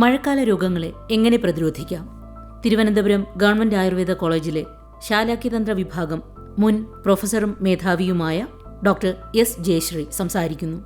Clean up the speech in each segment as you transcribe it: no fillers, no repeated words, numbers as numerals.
മഴക്കാല രോഗങ്ങളെ എങ്ങനെ പ്രതിരോധിക്കാം? തിരുവനന്തപുരം ഗവൺമെന്റ് ആയുർവേദ കോളേജിലെ ശാലാക്യതന്ത്ര വിഭാഗം മുൻ പ്രൊഫസറും മേധാവിയുമായ ഡോക്ടർ എസ് ജയശ്രീ സംസാരിക്കുന്നു.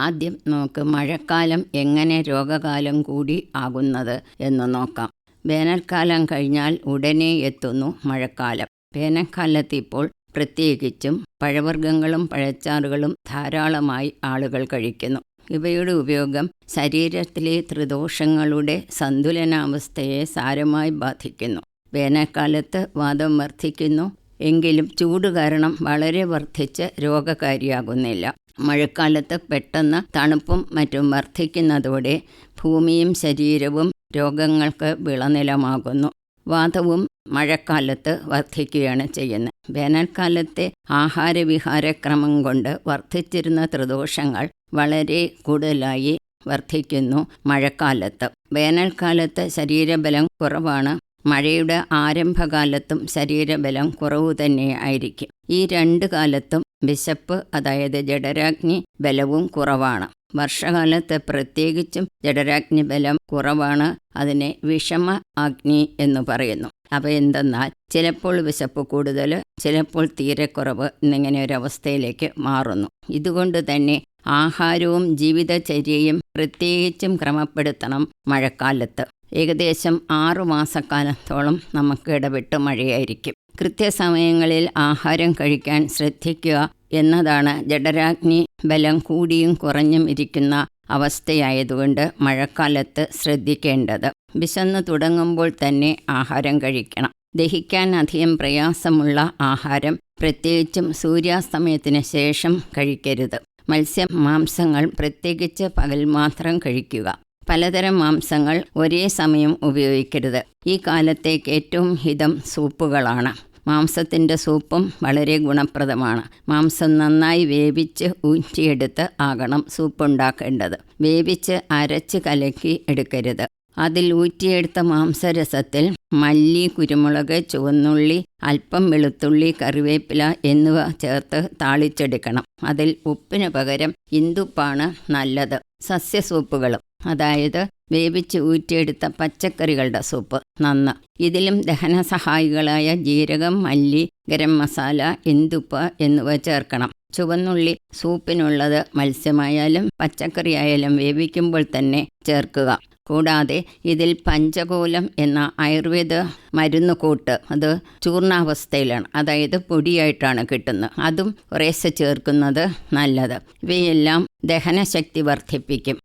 ആദ്യം നമുക്ക് മഴക്കാലം എങ്ങനെ രോഗകാലം കൂടി ആകുന്നത് എന്ന് നോക്കാം. വേനൽക്കാലം കഴിഞ്ഞാൽ ഉടനെ എത്തുന്നു മഴക്കാലം. വേനൽക്കാലത്ത് ഇപ്പോൾ പ്രത്യേകിച്ചും പഴവർഗ്ഗങ്ങളും പഴച്ചാറുകളും ധാരാളമായി ആളുകൾ കഴിക്കുന്നു. ഇവയുടെ ഉപയോഗം ശരീരത്തിലെ ത്രിദോഷങ്ങളുടെ സന്തുലനാവസ്ഥയെ സാരമായി ബാധിക്കുന്നു. വേനൽക്കാലത്ത് വാതം വർദ്ധിക്കുന്നു, എങ്കിലും ചൂട് കാരണം വളരെ വർദ്ധിച്ച് രോഗകാരിയാകുന്നില്ല. മഴക്കാലത്ത് പെട്ടെന്ന് തണുപ്പും മറ്റും വർദ്ധിക്കുന്നതോടെ ഭൂമിയും ശരീരവും രോഗങ്ങൾക്ക് വിളനിലമാകുന്നു. വാതവും മഴക്കാലത്ത് വർദ്ധിക്കുകയാണ് ചെയ്യുന്നത്. വേനൽക്കാലത്തെ ആഹാരവിഹാരക്രമം കൊണ്ട് വർദ്ധിച്ചിരുന്ന ത്രിദോഷങ്ങൾ വളരെ കൂടുതലായി വർദ്ധിക്കുന്നു മഴക്കാലത്ത്. വേനൽക്കാലത്ത് ശരീരബലം കുറവാണ്. മഴയുടെ ആരംഭകാലത്തും ശരീരബലം കുറവ് തന്നെ ആയിരിക്കും. ഈ രണ്ട് കാലത്തും വിശപ്പ്, അതായത് ജഠരാഗ്നി ബലവും കുറവാണ്. വർഷകാലത്ത് പ്രത്യേകിച്ചും ജഠരാഗ്നി ബലം കുറവാണ്. അതിനെ വിഷമ അഗ്നി എന്ന് പറയുന്നു. അവ എന്തെന്നാൽ ചിലപ്പോൾ വിശപ്പ് കൂടുതൽ, ചിലപ്പോൾ തീരെ കുറവ് എന്നിങ്ങനെ ഒരവസ്ഥയിലേക്ക് മാറുന്നു. ഇതുകൊണ്ട് തന്നെ ആഹാരവും ജീവിതചര്യയും പ്രത്യേകിച്ചും ക്രമപ്പെടുത്തണം മഴക്കാലത്ത്. ഏകദേശം 6 മാസക്കാലത്തോളം നമുക്ക് ഇടവിട്ട് മഴയായിരിക്കും. കൃത്യസമയങ്ങളിൽ ആഹാരം കഴിക്കാൻ ശ്രദ്ധിക്കുക എന്നതാണ് ജഠരാഗ്നി ബലം കൂടിയും കുറഞ്ഞും ഇരിക്കുന്ന അവസ്ഥയായതുകൊണ്ട് മഴക്കാലത്ത് ശ്രദ്ധിക്കേണ്ടത്. വിശന്നു തുടങ്ങുമ്പോൾ തന്നെ ആഹാരം കഴിക്കണം. ദഹിക്കാൻ അധികം പ്രയാസമുള്ള ആഹാരം പ്രത്യേകിച്ചും സൂര്യാസ്തമയത്തിന് ശേഷം കഴിക്കരുത്. മത്സ്യം, മാംസങ്ങൾ പ്രത്യേകിച്ച് പകൽ മാത്രം കഴിക്കുക. പലതരം മാംസങ്ങൾ ഒരേ സമയം ഉപയോഗിക്കരുത്. ഈ കാലത്തേക്ക് ഏറ്റവും ഹിതം സൂപ്പുകളാണ്. മാംസത്തിൻ്റെ സൂപ്പും വളരെ ഗുണപ്രദമാണ്. മാംസം നന്നായി വേവിച്ച് ഊറ്റിയെടുത്ത് ആകണം സൂപ്പുണ്ടാക്കേണ്ടത്. വേവിച്ച് അരച്ച് കലക്കി എടുക്കരുത്. അതിൽ ഊറ്റിയെടുത്ത മാംസരസത്തിൽ മല്ലി, കുരുമുളക്, ചുവന്നുള്ളി, അല്പം വെളുത്തുള്ളി, കറിവേപ്പില എന്നിവ ചേർത്ത് താളിച്ചെടുക്കണം. അതിൽ ഉപ്പിന് പകരം ഇന്ദുപ്പാണ് നല്ലത്. സസ്യസൂപ്പുകളും, അതായത് വേവിച്ച് ഊറ്റിയെടുത്ത പച്ചക്കറികളുടെ സൂപ്പ് നന്ന്. ഇതിലും ദഹനസഹായികളായ ജീരകം, മല്ലി, ഗരം മസാല, ഇന്ദുപ്പ് എന്നിവ ചേർക്കണം. ചുവന്നുള്ളി സൂപ്പിനുള്ളത് മത്സ്യമായാലും പച്ചക്കറിയായാലും വേവിക്കുമ്പോൾ തന്നെ ചേർക്കുക. കൂടാതെ ഇതിൽ പഞ്ചകോലം എന്ന ആയുർവേദ മരുന്നുകൂട്ട്, അത് ചൂർണാവസ്ഥയിലാണ്, അതായത് പൊടിയായിട്ടാണ് കിട്ടുന്നത്. അതും കുറേശ്ശെ ചേർക്കുന്നത് നല്ലത്. ഇവയെല്ലാം ദഹനശക്തി വർദ്ധിപ്പിക്കും.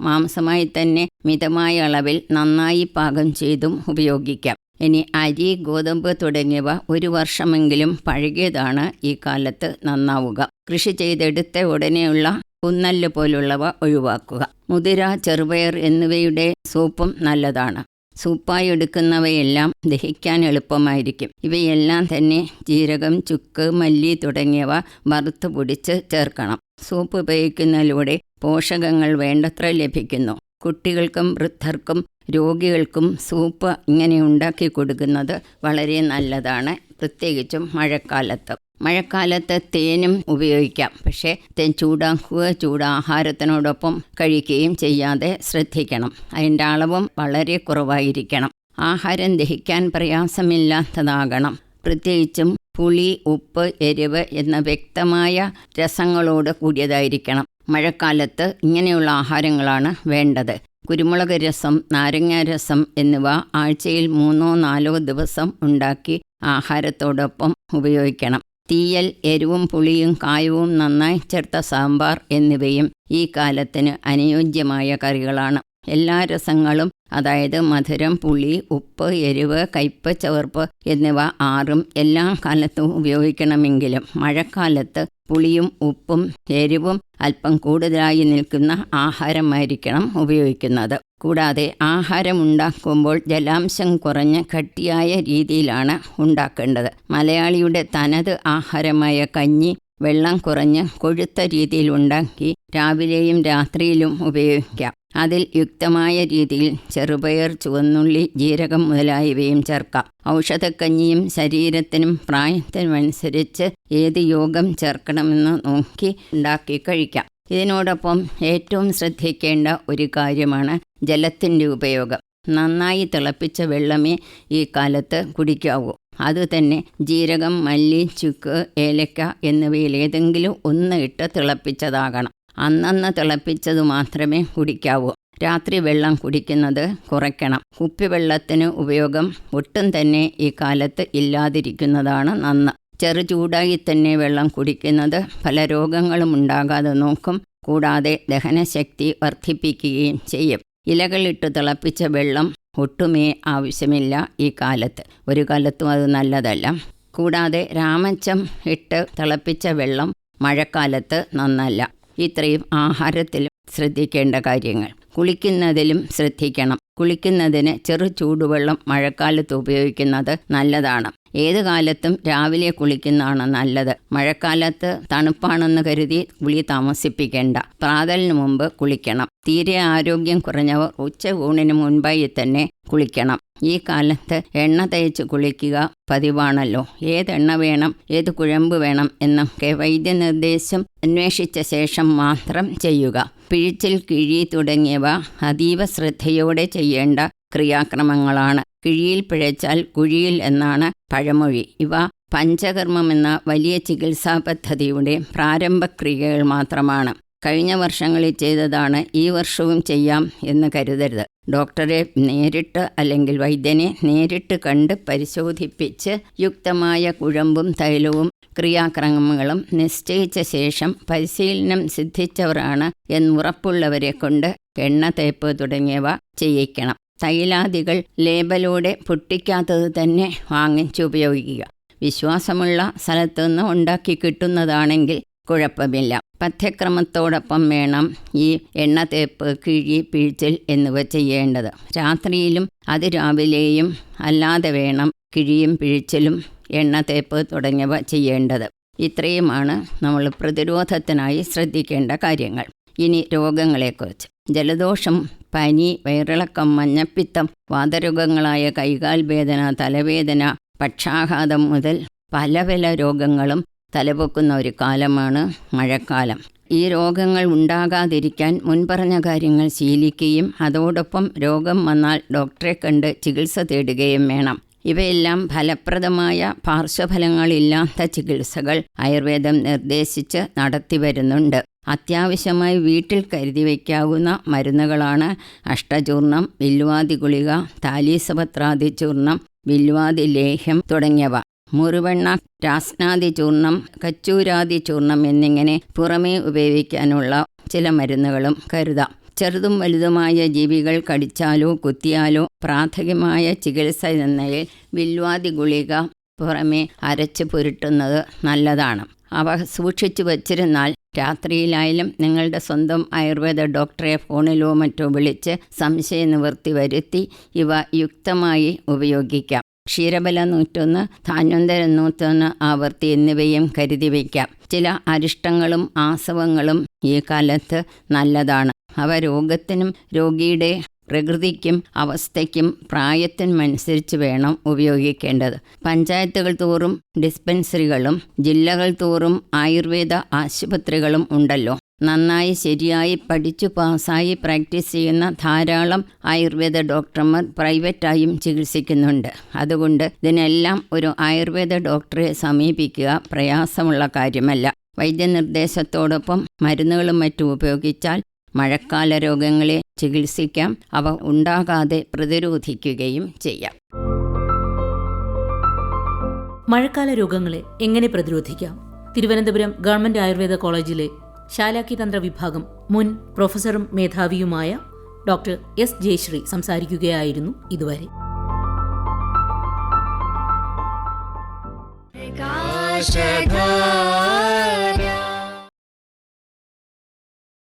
മാംസമായി തന്നെ മിതമായ അളവിൽ നന്നായി പാകം ചെയ്തും ഉപയോഗിക്കാം. ഇനി അരി, ഗോതമ്പ് തുടങ്ങിയവ 1 വർഷമെങ്കിലും പഴകിയതാണ് ഈ കാലത്ത് നന്നാവുക. കൃഷി ചെയ്തെടുത്ത ഉടനെയുള്ള കുന്നല്ല് പോലുള്ളവ ഒഴിവാക്കുക. മുതിര, ചെറുപയർ എന്നിവയുടെ സൂപ്പും നല്ലതാണ്. സൂപ്പായി എടുക്കുന്നവയെല്ലാം ദഹിക്കാൻ എളുപ്പമായിരിക്കും. ഇവയെല്ലാം തന്നെ ജീരകം, ചുക്ക്, മല്ലി തുടങ്ങിയവ വറുത്ത് പൊടിച്ച് ചേർക്കണം. സൂപ്പ് ഉപയോഗിക്കുന്നതിലൂടെ പോഷകങ്ങൾ വേണ്ടത്ര ലഭിക്കുന്നു. കുട്ടികൾക്കും വൃദ്ധർക്കും രോഗികൾക്കും സൂപ്പ് ഇങ്ങനെ ഉണ്ടാക്കി കൊടുക്കുന്നത് വളരെ നല്ലതാണ്, പ്രത്യേകിച്ചും മഴക്കാലത്ത്. മഴക്കാലത്ത് തേനും ഉപയോഗിക്കാം. പക്ഷേ തേൻ ചൂടാക്കുക, ചൂടാഹാരത്തിനോടൊപ്പം കഴിക്കുകയും ചെയ്യാതെ ശ്രദ്ധിക്കണം. അതിൻ്റെ അളവും വളരെ കുറവായിരിക്കണം. ആഹാരം ദഹിക്കാൻ പ്രയാസമില്ലാത്തതാകണം. പ്രത്യേകിച്ചും പുളി, ഉപ്പ്, എരിവ് എന്ന വ്യക്തമായ രസങ്ങളോട് കൂടിയതായിരിക്കണം. മഴക്കാലത്ത് ഇങ്ങനെയുള്ള ആഹാരങ്ങളാണ് വേണ്ടത്. കുരുമുളക് രസം, നാരങ്ങാരസം എന്നിവ ആഴ്ചയിൽ 3-4 ദിവസം ഉണ്ടാക്കി ആഹാരത്തോടൊപ്പം ഉപയോഗിക്കണം. തീയൽ, എരിവും പുളിയും കായവും നന്നായി ചേർത്ത സാമ്പാർ എന്നിവയും ഈ കാലത്തിന് അനുയോജ്യമായ കറികളാണ്. എല്ലാ രസങ്ങളും, അതായത് മധുരം, പുളി, ഉപ്പ്, എരിവ്, കയ്പ്, ചവർപ്പ് എന്നിവ 6ഉം എല്ലാ കാലത്തും ഉപയോഗിക്കണമെങ്കിലും മഴക്കാലത്ത് പുളിയും ഉപ്പും എരിവും അല്പം കൂടുതലായി നിൽക്കുന്ന ആഹാരമായിരിക്കണം ഉപയോഗിക്കുന്നത്. കൂടാതെ ആഹാരം ഉണ്ടാക്കുമ്പോൾ ജലാംശം കുറഞ്ഞ് കട്ടിയായ രീതിയിലാണ് ഉണ്ടാക്കേണ്ടത്. മലയാളിയുടെ തനത് ആഹാരമായ കഞ്ഞി വെള്ളം കുറഞ്ഞ് കൊഴുത്ത രീതിയിൽ ഉണ്ടാക്കി രാവിലെയും രാത്രിയിലും ഉപയോഗിക്കാം. അതിൽ യുക്തമായ രീതിയിൽ ചെറുപയർ, ചുവന്നുള്ളി, ജീരകം മുതലായവയും ചേർക്കാം. ഔഷധക്കഞ്ഞിയും ശരീരത്തിനും പ്രായത്തിനുമനുസരിച്ച് ഏത് യോഗം ചേർക്കണമെന്ന് നോക്കി ഉണ്ടാക്കി കഴിക്കാം. ഇതിനോടൊപ്പം ഏറ്റവും ശ്രദ്ധിക്കേണ്ട ഒരു കാര്യമാണ് ജലത്തിൻ്റെ ഉപയോഗം. നന്നായി തിളപ്പിച്ച വെള്ളമേ ഈ കാലത്ത് കുടിക്കാവൂ. അതുതന്നെ ജീരകം, മല്ലി, ചുക്ക്, ഏലക്ക എന്നിവയിൽ ഏതെങ്കിലും ഒന്ന് ഇട്ട് തിളപ്പിച്ചതാകണം. അന്നന്ന് തിളപ്പിച്ചത് മാത്രമേ കുടിക്കാവൂ. രാത്രി വെള്ളം കുടിക്കുന്നത് കുറയ്ക്കണം. കുപ്പിവെള്ളത്തിന് ഉപയോഗം ഒട്ടും തന്നെ ഈ കാലത്ത് ഇല്ലാതിരിക്കുന്നതാണ് നന്ന്. ചെറു ചൂടായി തന്നെ വെള്ളം കുടിക്കുന്നത് പല രോഗങ്ങളും ഉണ്ടാകാതെ നോക്കും. കൂടാതെ ദഹനശക്തി വർദ്ധിപ്പിക്കുകയും ചെയ്യും. ഇലകളിട്ട് തിളപ്പിച്ച വെള്ളം ഒട്ടുമേ ആവശ്യമില്ല ഈ കാലത്ത്. ഒരു കാലത്തും അത് നല്ലതല്ല. കൂടാതെ രാമച്ചം ഇട്ട് തിളപ്പിച്ച വെള്ളം മഴക്കാലത്ത് നന്നല്ല. ഇത്രയും ആഹാരത്തിലും ശ്രദ്ധിക്കേണ്ട കാര്യങ്ങൾ. കുളിക്കുന്നതിലും ശ്രദ്ധിക്കണം. കുളിക്കുന്നതിന് ചെറു ചൂടുവെള്ളം മഴക്കാലത്ത് ഉപയോഗിക്കുന്നത് നല്ലതാണ്. ഏത് കാലത്തും രാവിലെ കുളിക്കുന്നതാണ് നല്ലത്. മഴക്കാലത്ത് തണുപ്പാണെന്ന് കരുതി കുളി താമസിപ്പിക്കേണ്ട. പ്രാതലിന് മുമ്പ് കുളിക്കണം. തീരെ ആരോഗ്യം കുറഞ്ഞവർ ഉച്ചയൂണിന് മുൻപായി തന്നെ കുളിക്കണം. ഈ കാലത്ത് എണ്ണ തേച്ച് കുളിക്കുക പതിവാണല്ലോ. ഏതെണ്ണ വേണം, ഏത് കുഴമ്പ് വേണം എന്നൊക്കെ വൈദ്യനിർദ്ദേശം അന്വേഷിച്ച ശേഷം മാത്രം ചെയ്യുക. പിഴിച്ചിൽ, കിഴി തുടങ്ങിയവ അതീവ ശ്രദ്ധയോടെ ചെയ്യേണ്ട ക്രിയാക്രമങ്ങളാണ്. കിഴിയിൽ പിഴച്ചാൽ കുഴിയിൽ എന്നാണ് പഴമൊഴി. ഇവ പഞ്ചകർമ്മം എന്ന വലിയ ചികിത്സാ പദ്ധതിയുടെ പ്രാരംഭ ക്രിയകൾ മാത്രമാണ്. കഴിഞ്ഞ വർഷങ്ങളിൽ ചെയ്തതാണ് ഈ വർഷവും ചെയ്യാം എന്ന് കരുതരുത്. ഡോക്ടറെ നേരിട്ട് അല്ലെങ്കിൽ വൈദ്യനെ നേരിട്ട് കണ്ട് പരിശോധിപ്പിച്ച് യുക്തമായ കുഴമ്പും തൈലവും ക്രിയാക്രമങ്ങളും നിശ്ചയിച്ച ശേഷം പരിശീലനം സിദ്ധിച്ചവരാണ് എന്നുറപ്പുള്ളവരെ കൊണ്ട് എണ്ണ തേപ്പ് തുടങ്ങിയവ ചെയ്യിക്കണം. തൈലാദികൾ ലേബലോടെ പൊട്ടിക്കാത്തത് തന്നെ വാങ്ങിച്ചുപയോഗിക്കുക. വിശ്വാസമുള്ള സ്ഥലത്തുനിന്ന് ഉണ്ടാക്കി കിട്ടുന്നതാണെങ്കിൽ കുഴപ്പമില്ല. പഥ്യക്രമത്തോടൊപ്പം വേണം ഈ എണ്ണ തേപ്പ്, കിഴി, പിഴിച്ചിൽ എന്നിവ ചെയ്യേണ്ടത്. രാത്രിയിലും അതിരാവിലെയും അല്ലാതെ വേണം കിഴിയും പിഴിച്ചിലും എണ്ണ തേപ്പ് തുടങ്ങിയവ ചെയ്യേണ്ടത്. ഇത്രയുമാണ് നമ്മൾ പ്രതിരോധത്തിനായി ശ്രദ്ധിക്കേണ്ട കാര്യങ്ങൾ. ഇനി രോഗങ്ങളെക്കുറിച്ച്. ജലദോഷം, പനി, വയറിളക്കം, മഞ്ഞപ്പിത്തം, വാതരോഗങ്ങളായ കൈകാൽ വേദന, തലവേദന, പക്ഷാഘാതം മുതൽ പല പല രോഗങ്ങളും തലപൊക്കുന്ന ഒരു കാലമാണ് മഴക്കാലം. ഈ രോഗങ്ങൾ ഉണ്ടാകാതിരിക്കാൻ മുൻപറഞ്ഞ കാര്യങ്ങൾ ശീലിക്കുകയും അതോടൊപ്പം രോഗം വന്നാൽ ഡോക്ടറെ കണ്ട് ചികിത്സ തേടുകയും വേണം. ഇവയെല്ലാം ഫലപ്രദമായ പാർശ്വഫലങ്ങളില്ലാത്ത ചികിത്സകൾ ആയുർവേദം നിർദ്ദേശിച്ച് നടത്തിവരുന്നുണ്ട്. അത്യാവശ്യമായി വീട്ടിൽ കരുതി വയ്ക്കാവുന്ന മരുന്നുകളാണ് അഷ്ടചൂർണം, വില്വാദി ഗുളിക, താലീസപത്രാദി ചൂർണം, വില്വാദി ലേഹ്യം തുടങ്ങിയവ. മുറിവെണ്ണ, രാസ്നാദി ചൂർണം, കച്ചൂരാദി ചൂർണം എന്നിങ്ങനെ പുറമേ ഉപയോഗിക്കാനുള്ള ചില മരുന്നുകളും കരുതാം. ചെറുതും വലുതുമായ ജീവികൾ കടിച്ചാലോ കുത്തിയാലോ പ്രാഥമികമായ ചികിത്സ എന്നതിൽ വില്വാദി ഗുളിക പുറമേ അരച്ച് പുരട്ടുന്നത് നല്ലതാണ്. അവ സൂക്ഷിച്ചു വച്ചിരുന്നാൽ രാത്രിയിലായാലും നിങ്ങളുടെ സ്വന്തം ആയുർവേദ ഡോക്ടറെ ഫോണിലോ മറ്റോ വിളിച്ച് സംശയ നിവൃത്തി വരുത്തി ഇവ യുക്തമായി ഉപയോഗിക്കാം. ക്ഷീരബല 101, ധാന്വന്തരം 101 ആവർത്തി എന്നിവയും കരുതി വയ്ക്കാം. ചില അരിഷ്ടങ്ങളും ആസവങ്ങളും ഈ കാലത്ത് നല്ലതാണ്. അവ രോഗത്തിനും രോഗിയുടെ പ്രകൃതിക്കും അവസ്ഥയ്ക്കും പ്രായത്തിനുമനുസരിച്ച് വേണം ഉപയോഗിക്കേണ്ടത്. പഞ്ചായത്തുകൾ തോറും ഡിസ്പെൻസറികളും ജില്ലകൾ തോറും ആയുർവേദ ആശുപത്രികളും ഉണ്ടല്ലോ. നന്നായി ശരിയായി പഠിച്ചു പാസ്സായി പ്രാക്ടീസ് ചെയ്യുന്ന ധാരാളം ആയുർവേദ ഡോക്ടർമാർ പ്രൈവറ്റായും ചികിത്സിക്കുന്നുണ്ട്. അതുകൊണ്ട് ഇതിനെല്ലാം ഒരു ആയുർവേദ ഡോക്ടറെ സമീപിക്കുക പ്രയാസമുള്ള കാര്യമല്ല. വൈദ്യനിർദ്ദേശത്തോടൊപ്പം മരുന്നുകളും മറ്റും ഉപയോഗിച്ചാൽ മഴക്കാല രോഗങ്ങളെ ചികിത്സിക്കാം. അവ ഉണ്ടാകാതെ പ്രതിരോധിക്കുകയും ചെയ്യാം. മഴക്കാല രോഗങ്ങളെ എങ്ങനെ പ്രതിരോധിക്കാം? തിരുവനന്തപുരം ഗവൺമെന്റ് ആയുർവേദ കോളേജിലെ ശാലാക്യതന്ത്ര വിഭാഗം മുൻ പ്രൊഫസറും മേധാവിയുമായ ഡോക്ടർ എസ് ജയശ്രീ സംസാരിക്കുകയായിരുന്നു ഇതുവരെ. പ്രകാശധാര